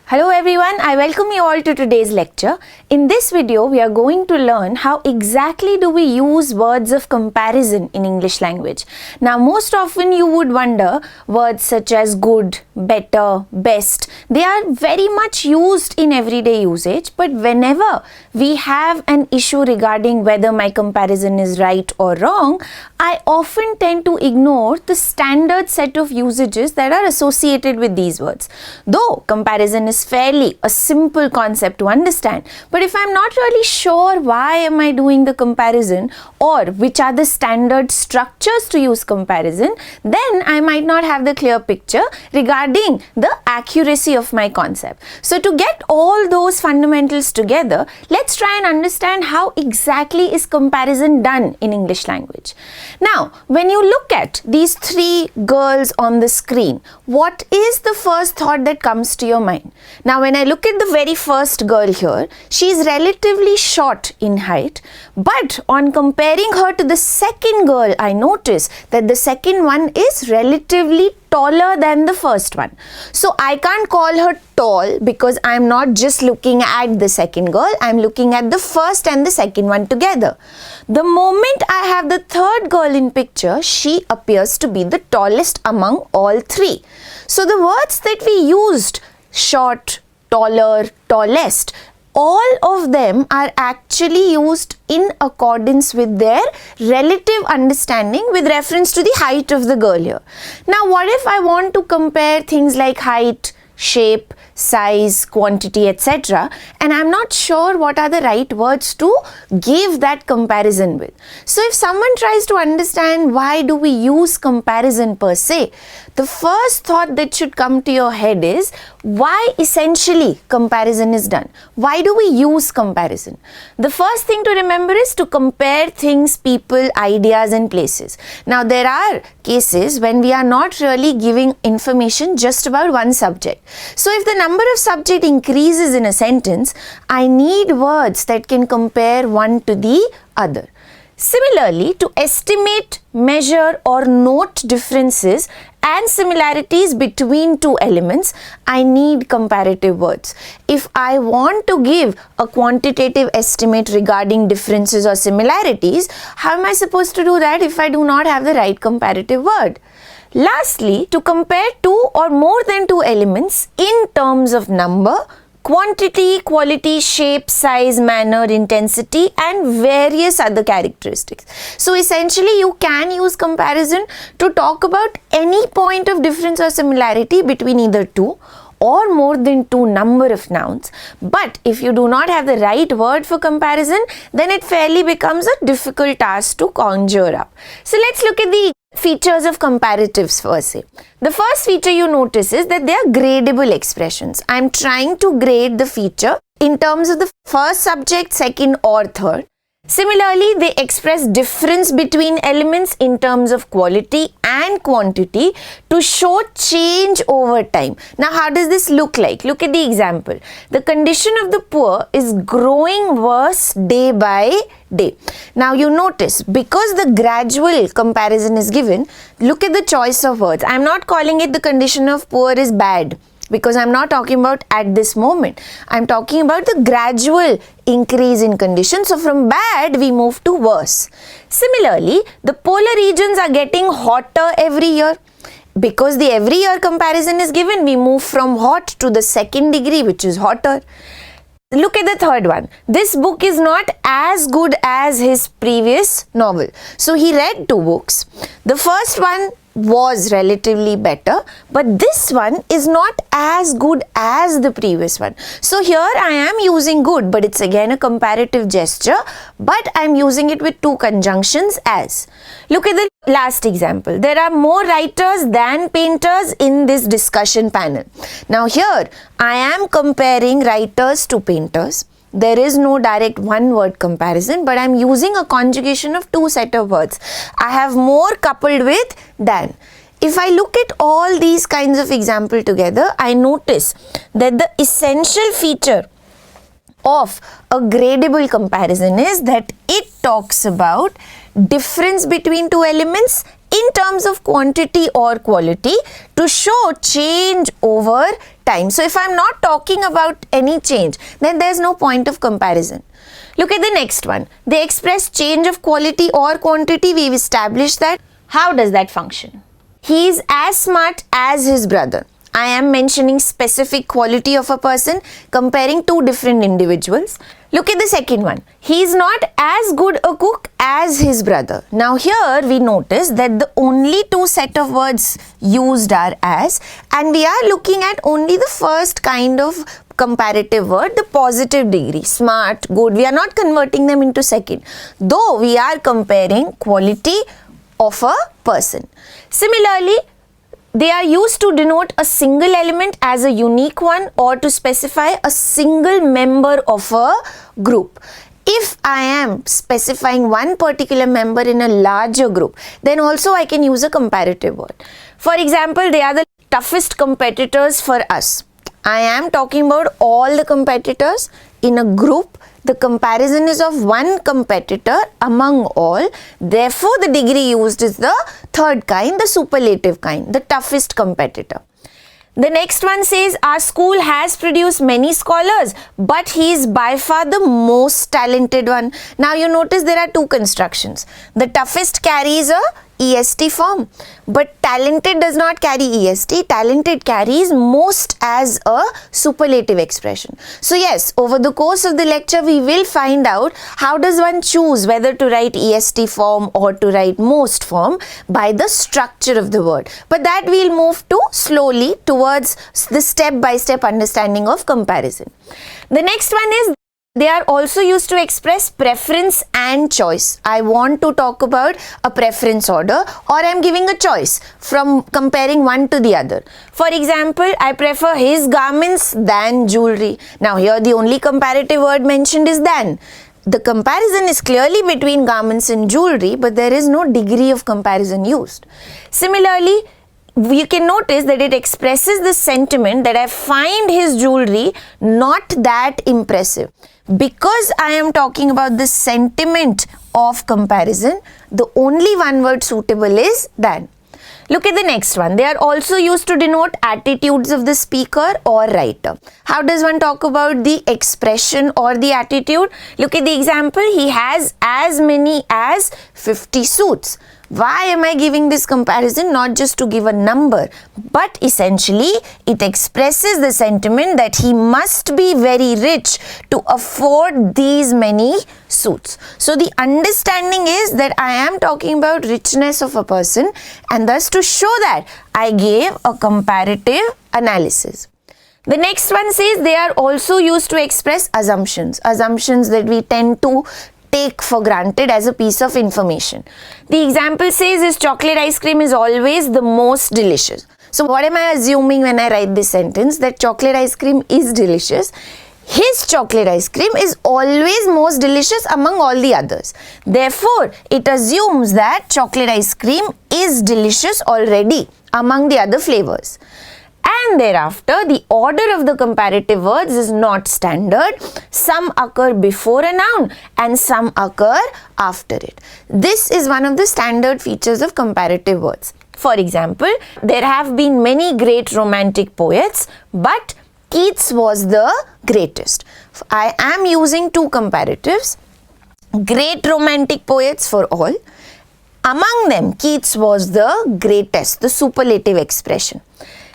Hello everyone, I welcome you all to today's lecture. In this video, we are going to learn how exactly do we use words of comparison in English language. Now, most often you would wonder words such as good, better, best. They are very much used in everyday usage, but whenever we have an issue regarding whether my comparison is right or wrong, I often tend to ignore the standard set of usages that are associated with these words. Though comparison is fairly a simple concept to understand, but if I'm not really sure why am I doing the comparison or which are the standard structures to use comparison, then I might not have the clear picture regarding the accuracy of my concept. So to get all those fundamentals together, let's try and understand how exactly is comparison done in English language. Now, when you look at these three girls on the screen, what is the first thought that comes to your mind? Now, when I look at the very first girl here, she is relatively short in height, but on comparing her to the second girl, I notice that the second one is relatively taller than the first one. So I can't call her tall because I'm not just looking at the second girl, I'm looking at the first and the second one together. The moment I have the third girl in picture, she appears to be the tallest among all three. So the words that we used, short, taller, tallest, all of them are actually used in accordance with their relative understanding with reference to the height of the girl here. Now, what if I want to compare things like height, shape, size, quantity, etc. and I'm not sure what are the right words to give that comparison with. So if someone tries to understand why do we use comparison per se, the first thought that should come to your head is why essentially comparison is done. Why do we use comparison? The first thing to remember is to compare things, people, ideas and places. Now there are cases when we are not really giving information just about one subject. So if the number of subject increases in a sentence, I need words that can compare one to the other. Similarly, to estimate, measure or note differences and similarities between two elements, I need comparative words. If I want to give a quantitative estimate regarding differences or similarities, how am I supposed to do that if I do not have the right comparative word? Lastly, to compare two or more than two elements in terms of number, quantity, quality, shape, size, manner, intensity and various other characteristics. So essentially you can use comparison to talk about any point of difference or similarity between either two or more than two number of nouns. But if you do not have the right word for comparison, then it fairly becomes a difficult task to conjure up. So let's look at the features of comparatives per se. The first feature you notice is that they are gradable expressions. I am trying to grade the feature in terms of the first subject, second or third. Similarly, they express difference between elements in terms of quality and quantity to show change over time. Now, how does this look like? Look at the example. The condition of the poor is growing worse day by day. Now, you notice because the gradual comparison is given, look at the choice of words. I am not calling it the condition of poor is bad, because I'm not talking about at this moment. I'm talking about the gradual increase in condition. So from bad, we move to worse. Similarly, the polar regions are getting hotter every year. Because the every year comparison is given, we move from hot to the second degree, which is hotter. Look at the third one. This book is not as good as his previous novel. So he read two books. The first one was relatively better, but this one is not as good as the previous one. So here I am using good, but it's again a comparative gesture, but I'm using it with two conjunctions as. Look at the last example. There are more writers than painters in this discussion panel. Now here I am comparing writers to painters. There is no direct one word comparison, but I'm using a conjugation of two set of words. I have more coupled with than. If I look at all these kinds of examples together, I notice that the essential feature of a gradable comparison is that it talks about difference between two elements in terms of quantity or quality to show change over time. So if I'm not talking about any change, then there's no point of comparison. Look at the next one. They express change of quality or quantity. We've established that. How does that function? He is as smart as his brother. I am mentioning specific quality of a person, comparing two different individuals. Look at the second one. He is not as good a cook as his brother. Now here we notice that the only two set of words used are as, and we are looking at only the first kind of comparative word, the positive degree, smart, good. We are not converting them into second, though we are comparing quality of a person. Similarly, they are used to denote a single element as a unique one or to specify a single member of a group. If I am specifying one particular member in a larger group, then also I can use a comparative word. For example, they are the toughest competitors for us. I am talking about all the competitors in a group. The comparison is of one competitor among all. Therefore, the degree used is the third kind, the superlative kind, the toughest competitor. The next one says, our school has produced many scholars, but he is by far the most talented one. Now you notice there are two constructions. The toughest carries a EST form, but talented does not carry EST. Talented carries most as a superlative expression. So yes, over the course of the lecture we will find out how does one choose whether to write EST form or to write most form by the structure of the word. But that we'll move to slowly towards the step-by-step understanding of comparison. The next one is, they are also used to express preference and choice. I want to talk about a preference order, or I am giving a choice from comparing one to the other. For example, I prefer his garments than jewelry. Now here the only comparative word mentioned is than. The comparison is clearly between garments and jewelry, but there is no degree of comparison used. Similarly, you can notice that it expresses the sentiment that I find his jewelry not that impressive. Because I am talking about the sentiment of comparison, the only one word suitable is than. Look at the next one. They are also used to denote attitudes of the speaker or writer. How does one talk about the expression or the attitude? Look at the example. He has as many as 50 suits. Why am I giving this comparison? Not just to give a number, but essentially it expresses the sentiment that he must be very rich to afford these many suits. So the understanding is that I am talking about richness of a person, and thus to show that I gave a comparative analysis. The next one says they are also used to express assumptions. Assumptions that we tend to take for granted as a piece of information. The example says his chocolate ice cream is always the most delicious. So what am I assuming when I write this sentence? That chocolate ice cream is delicious. His chocolate ice cream is always most delicious among all the others. Therefore, it assumes that chocolate ice cream is delicious already among the other flavors. And thereafter, the order of the comparative words is not standard. Some occur before a noun and some occur after it. This is one of the standard features of comparative words. For example, there have been many great romantic poets, but Keats was the greatest. I am using two comparatives. Great romantic poets for all. Among them, Keats was the greatest, the superlative expression.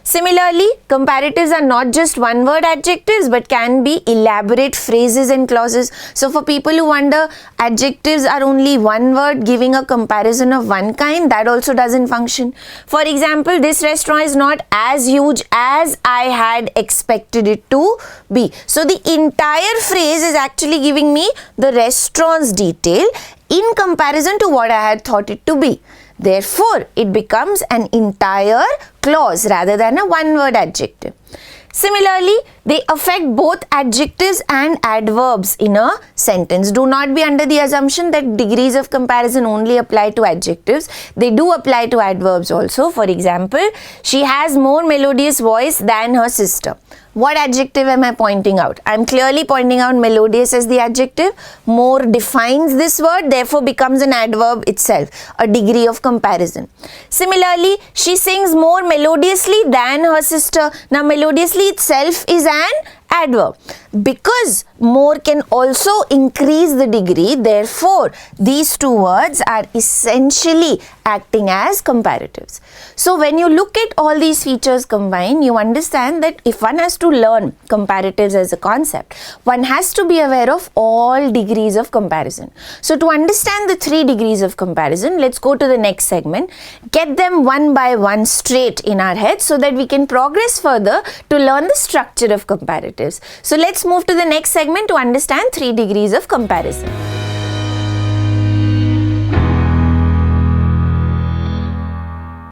Similarly, comparatives are not just one word adjectives but can be elaborate phrases and clauses. So for people who wonder adjectives are only one word giving a comparison of one kind, that also doesn't function. For example, this restaurant is not as huge as I had expected it to be. So the entire phrase is actually giving me the restaurant's detail in comparison to what I had thought it to be. Therefore, it becomes an entire clause rather than a one-word adjective. Similarly, they affect both adjectives and adverbs in a sentence. Do not be under the assumption that degrees of comparison only apply to adjectives. They do apply to adverbs also. For example, she has more melodious voice than her sister. What adjective am I pointing out? I'm clearly pointing out melodious as the adjective. More defines this word, therefore becomes an adverb itself, a degree of comparison. Similarly, she sings more melodiously than her sister. Now, melodiously itself is an adverb. Because more can also increase the degree, therefore these two words are essentially acting as comparatives. So when you look at all these features combined, you understand that if one has to learn comparatives as a concept, one has to be aware of all degrees of comparison. So to understand the 3 degrees of comparison, let's go to the next segment, get them one by one straight in our heads so that we can progress further to learn the structure of comparatives. So let's move to the next segment to understand 3 degrees of comparison.